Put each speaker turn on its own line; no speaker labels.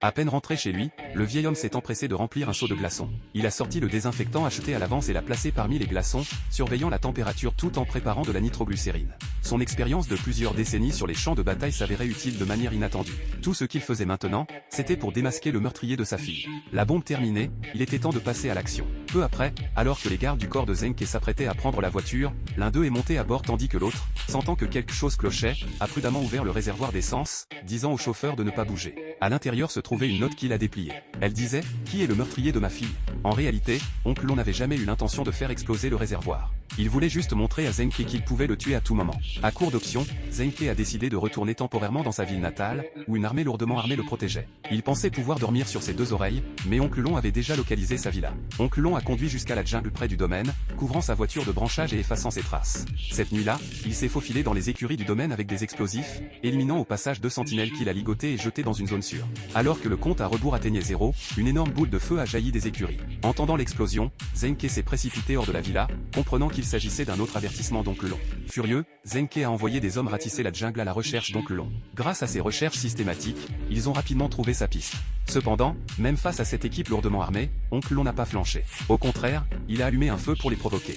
À peine rentré chez lui, le vieil homme s'est empressé de remplir un seau de glaçons. Il a sorti le désinfectant acheté à l'avance et l'a placé parmi les glaçons, surveillant la température tout en préparant de la nitroglycérine. Son expérience de plusieurs décennies sur les champs de bataille s'avérait utile de manière inattendue. Tout ce qu'il faisait maintenant, c'était pour démasquer le meurtrier de sa fille. La bombe terminée, il était temps de passer à l'action. Peu après, alors que les gardes du corps de Zenke s'apprêtaient à prendre la voiture, l'un d'eux est monté à bord tandis que l'autre, sentant que quelque chose clochait, a prudemment ouvert le réservoir d'essence, disant au chauffeur de ne pas bouger. À l'intérieur se trouvait une note qu'il a dépliée. Elle disait « Qui est le meurtrier de ma fille ?» En réalité, Oncle Long n'avait jamais eu l'intention de faire exploser le réservoir. Il voulait juste montrer à Zenke qu'il pouvait le tuer à tout moment. À court d'options, Zenke a décidé de retourner temporairement dans sa ville natale, où une armée lourdement armée le protégeait. Il pensait pouvoir dormir sur ses deux oreilles, mais Oncle Long avait déjà localisé sa villa. Oncle Long a conduit jusqu'à la jungle près du domaine, couvrant sa voiture de branchage et effaçant ses traces. Cette nuit-là, il s'est faufilé dans les écuries du domaine avec des explosifs, éliminant au passage 2 sentinelles qu'il a ligotés et jetés dans une zone sûre. Alors que le compte à rebours atteignait 0, une énorme boule de feu a jailli des écuries. Entendant l'explosion, Zenke s'est précipité hors de la villa, comprenant qu'il s'agissait d'un autre avertissement d'Oncle Long. Furieux, Zenke a envoyé des hommes ratisser la jungle à la recherche d'Oncle Long. Grâce à ces recherches systématiques, ils ont rapidement trouvé sa piste. Cependant, même face à cette équipe lourdement armée, Oncle Long n'a pas flanché. Au contraire, il a allumé un feu pour les provoquer.